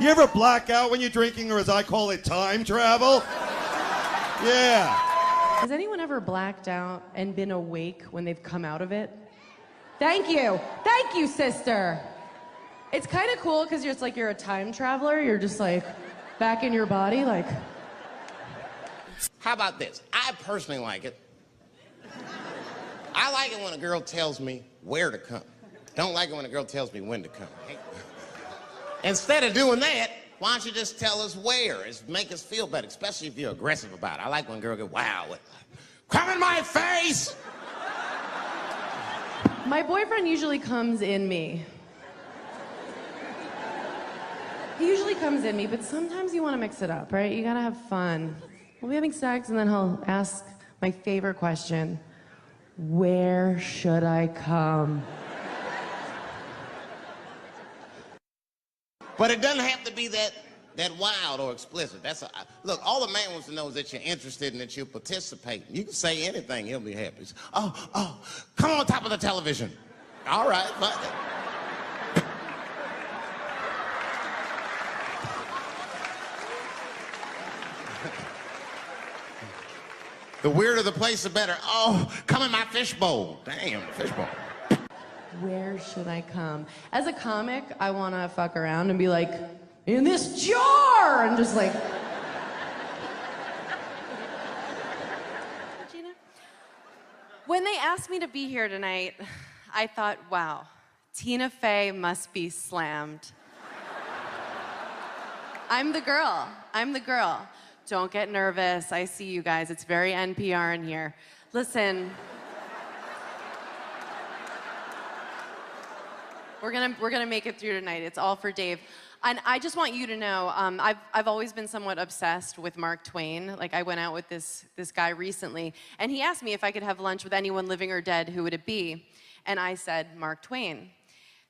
You ever black out when you're drinking, or as I call it, time travel? Yeah. Has anyone ever blacked out and been awake when they've come out of it? Thank you. Thank you, sister. It's kind of cool because it's like you're a time traveler. You're just like back in your body, like. How about this? I personally like it. I like it when a girl tells me where to come. Don't like it when a girl tells me when to come. Instead of doing that, why don't you just tell us where? It's make us feel better, especially if you're aggressive about it. I like when a girl goes, wow, come in my face! My boyfriend usually comes in me. He usually comes in me, but sometimes you want to mix it up, right? You gotta have fun. We'll be having sex, and then he'll ask my favorite question, where should I come? But it doesn't have to be that wild or explicit. Look, all the man wants to know is that you're interested and that you're participating. You can say anything, he'll be happy. Oh, come on top of the television. All right, fine. The weirder the place, the better. Oh, come in my fishbowl. Damn, fishbowl. Where should I come? As a comic, I want to fuck around and be like, in this jar! And just like... Regina? When they asked me to be here tonight, I thought, wow, Tina Fey must be slammed. I'm the girl. I'm the girl. Don't get nervous. I see you guys. It's very NPR in here. Listen. We're gonna make it through tonight. It's all for Dave. And I just want you to know, I've always been somewhat obsessed with Mark Twain. Like, I went out with this guy recently, and he asked me if I could have lunch with anyone living or dead, who would it be? And I said, Mark Twain.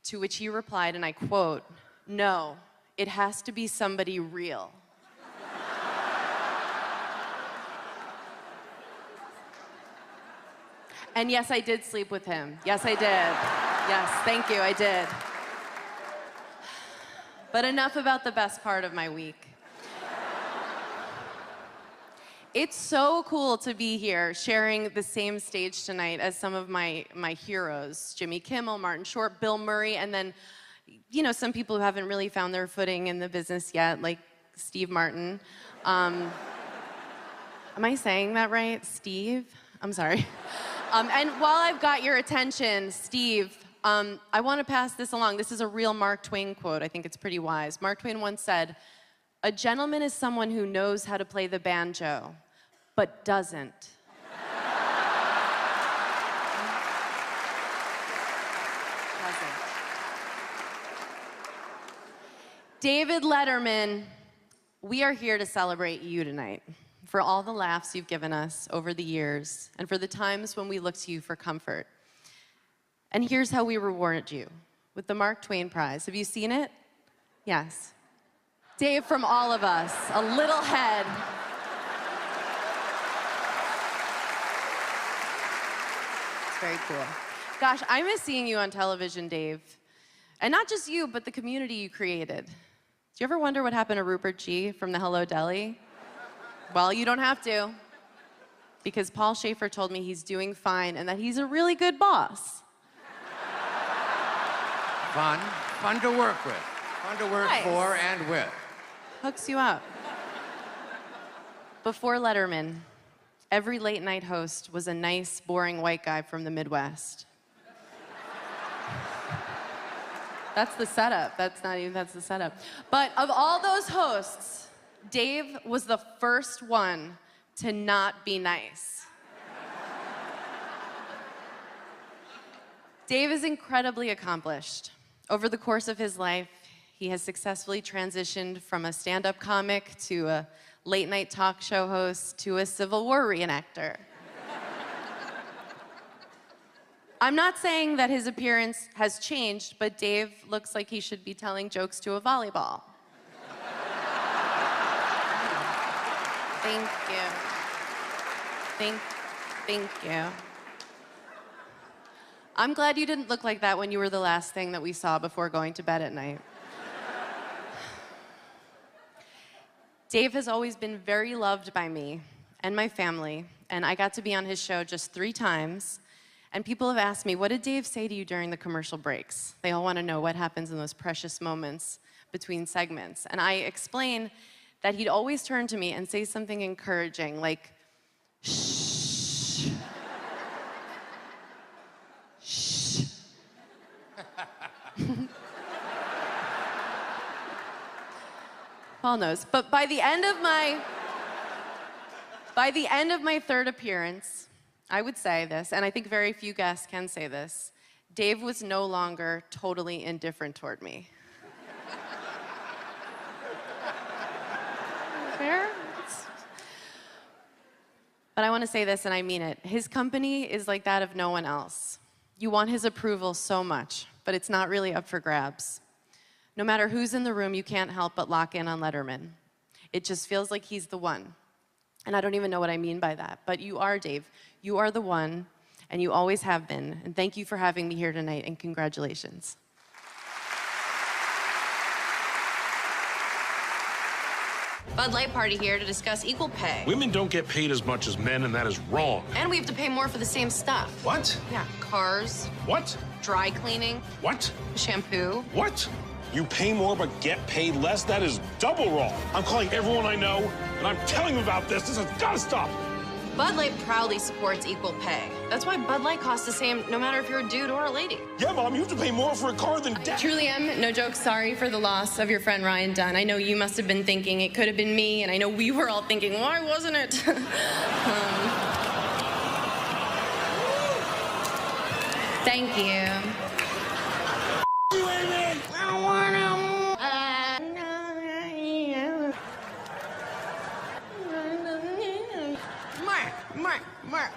To which he replied, and I quote, no, it has to be somebody real. And yes, I did sleep with him. Yes, I did. Yes, thank you, I did. But enough about the best part of my week. It's so cool to be here sharing the same stage tonight as some of my heroes, Jimmy Kimmel, Martin Short, Bill Murray, and then, you know, some people who haven't really found their footing in the business yet, like Steve Martin. Am I saying that right? Steve? I'm sorry. And while I've got your attention, Steve, I want to pass this along. This is a real Mark Twain quote. I think it's pretty wise. Mark Twain once said, a gentleman is someone who knows how to play the banjo, but doesn't. David Letterman, we are here to celebrate you tonight. For all the laughs you've given us over the years, and for the times when we look to you for comfort. And here's how we reward you, with the Mark Twain Prize. Have you seen it? Yes. Dave, from all of us, a little head. It's very cool. Gosh, I miss seeing you on television, Dave. And not just you, but the community you created. Do you ever wonder what happened to Rupert G. from the Hello Deli? Well, you don't have to, because Paul Schaefer told me he's doing fine and that he's a really good boss. Fun to work with. Fun to work Nice. for and with. Hooks you up. Before Letterman, every late night host was a nice, boring white guy from the Midwest. That's the setup. That's the setup. But of all those hosts, Dave was the first one to not be nice. Dave is incredibly accomplished. Over the course of his life, he has successfully transitioned from a stand-up comic to a late-night talk show host to a Civil War reenactor. I'm not saying that his appearance has changed, but Dave looks like he should be telling jokes to a volleyball. Thank you. Thank you. I'm glad you didn't look like that when you were the last thing that we saw before going to bed at night. Dave has always been very loved by me and my family, and I got to be on his show just 3 times. And people have asked me, what did Dave say to you during the commercial breaks? They all want to know what happens in those precious moments between segments. And I explain that he'd always turn to me and say something encouraging, like, shh. Shh. Paul knows. But by the end of my 3rd appearance, I would say this, and I think very few guests can say this, Dave was no longer totally indifferent toward me. Fair? But I want to say this, and I mean it. His company is like that of no one else. You want his approval so much, but it's not really up for grabs. No matter who's in the room, you can't help but lock in on Letterman. It just feels like he's the one. And I don't even know what I mean by that, but you are, Dave. You are the one, and you always have been. And thank you for having me here tonight, and congratulations. Bud Light party here to discuss equal pay. Women don't get paid as much as men, and that is wrong. And we have to pay more for the same stuff. What? Yeah, cars, What? dry cleaning, What? shampoo. What? You pay more but get paid less? That is double wrong. I'm calling everyone I know, and I'm telling them about this. This has got to stop. Bud Light proudly supports equal pay. That's why Bud Light costs the same no matter if you're a dude or a lady. Yeah, Mom, you have to pay more for a car than I Dad. truly am, no joke, sorry for the loss of your friend Ryan Dunn. I know you must have been thinking it could have been me, and I know we were all thinking, why wasn't it? Thank you. Mark.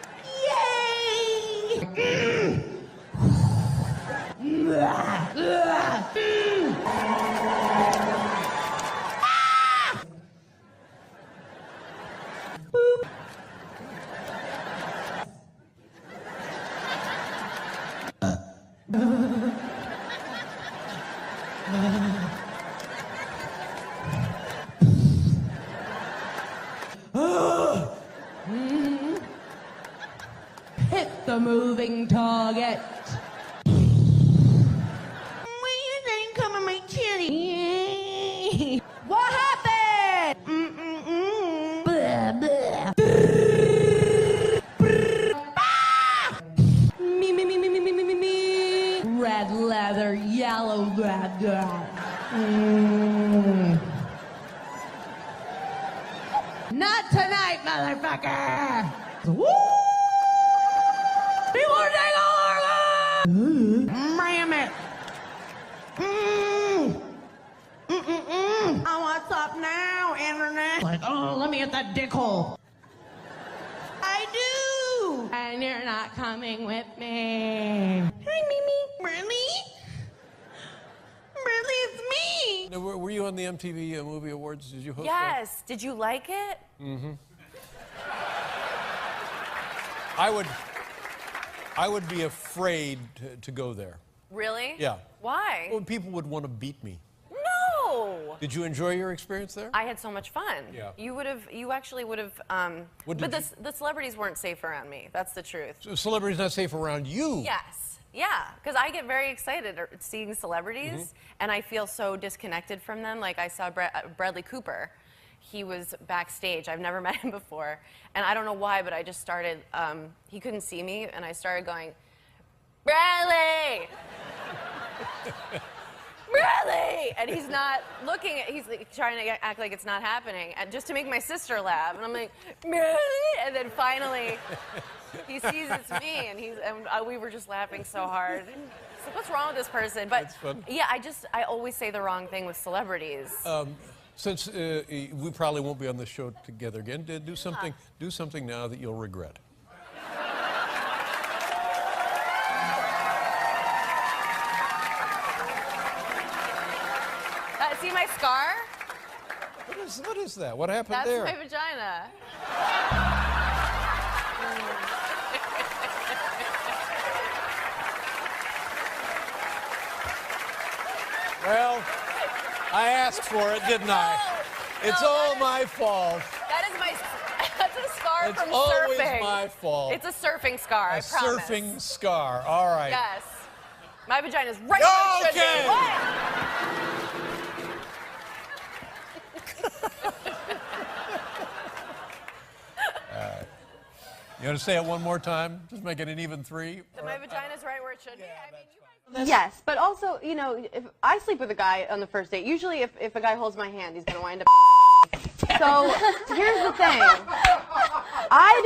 Hit the moving target. What happened? Blah, blah. Me. Red leather, yellow leather. Not tonight, motherfucker. Woo! People are taking over. Ram it. Oh, what's up now, internet? Like, oh, let me hit that dick hole. I do. And you're not coming with me. Hi, Mimi. Really? Really, it's me. Now, were you on the MTV Movie Awards? Did you host Yes. Did you like it? that? I would be afraid to go there. Really? Yeah. Why? Well, people would want to beat me. No. Did you enjoy your experience there? I had so much fun. Yeah. You actually would have, What but did the celebrities weren't safe around me. That's the truth. So celebrities not safe around you. Yes. Yeah, because I get very excited seeing celebrities, and I feel so disconnected from them. Like I saw Bradley Cooper. He was backstage. I've never met him before, and I don't know why, but I just started, he couldn't see me, and I started going, Bradley! Bradley! And he's not looking at, he's like trying to act like it's not happening, and just to make my sister laugh, and I'm like, Bradley! And then finally, he sees it's me, and we were just laughing so hard. It's like, what's wrong with this person? But That's fun. yeah, I always say the wrong thing with celebrities. Since we probably won't be on the show together again, do something now that you'll regret. See my scar? What is that? What happened That's there? my vagina. Well, I asked for it, didn't I? It's all my fault. That is my. That's a scar It's from always surfing. my fault. It's a surfing scar. I A promise. surfing scar. All right. Yes. My vagina's right where it should Okay. be. What? You want to say it one more time? Just make it an even 3. My vagina's right where it should be. I mean, you guys. Yes, but also, you know, if I sleep with a guy on the first date, usually if a guy holds my hand, he's going to wind up. So here's the thing. I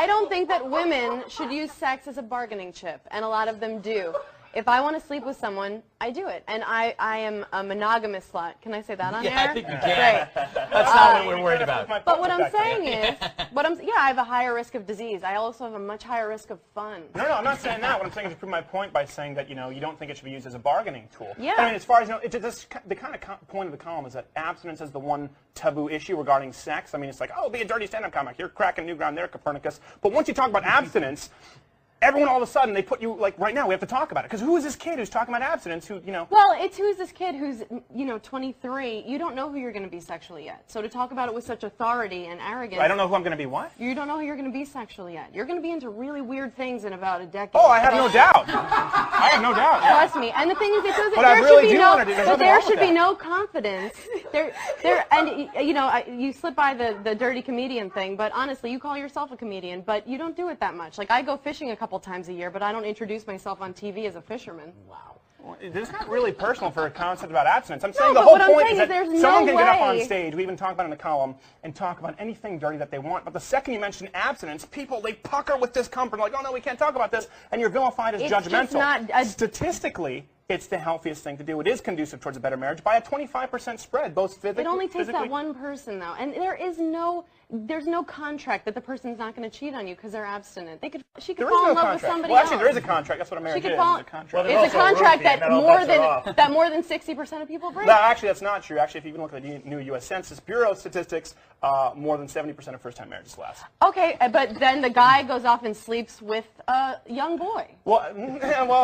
don't think that women should use sex as a bargaining chip, and a lot of them do. If I want to sleep with someone, I do it. And I am a monogamous slut. Can I say that on air? I think you can. Great. That's not what we're worried about. But what I'm saying is, I have a higher risk of disease. I also have a much higher risk of fun. No, I'm not saying that. What I'm saying is to prove my point by saying that, you know, you don't think it should be used as a bargaining tool. Yeah. I mean, as far as, you know, the kind of point of the column is that abstinence is the one taboo issue regarding sex. I mean, it's like, oh, be a dirty stand-up comic. You're cracking new ground there, Copernicus. But once you talk about abstinence, everyone all of a sudden, they put you, like, right now, we have to talk about it. Because who is this kid who's talking about abstinence who, you know... Well, it's who's this kid who's, you know, 23. You don't know who you're going to be sexually yet. So to talk about it with such authority and arrogance... I don't know who I'm going to be what? You don't know who you're going to be sexually yet. You're going to be into really weird things in about a decade. Oh, I have no doubt. I have no doubt. Yeah. Trust me. And the thing is, there should be no confidence. And, you know, you slip by the dirty comedian thing, but honestly, you call yourself a comedian, but you don't do it that much. Like, I go fishing a couple times a year, but I don't introduce myself on TV as a fisherman. Wow. Well, it's not really personal for a concept about abstinence. I'm saying the whole point is that someone can get up on stage, we even talk about it in the column, and talk about anything dirty that they want, but the second you mention abstinence, people, they pucker with discomfort, like, oh no, we can't talk about this, and you're vilified as judgmental. Statistically, it's the healthiest thing to do. It is conducive towards a better marriage by a 25% spread, both physically. It only takes that one person, though, and there's no contract that the person's not going to cheat on you because they're abstinent. She could fall in love with somebody else. Well, actually, there is a contract. That's what a marriage is. It's a contract. It's a contract that more than 60% of people break. No, actually, that's not true. Actually, if you even look at the new U.S. Census Bureau statistics, more than 70% of first-time marriages last. Okay, but then the guy goes off and sleeps with a young boy. Well,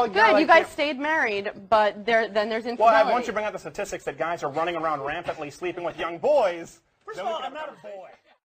good. You guys stayed married, but then there's infidelity. Well, once you bring out the statistics that guys are running around rampantly sleeping with young boys. First of all, I'm not a boy.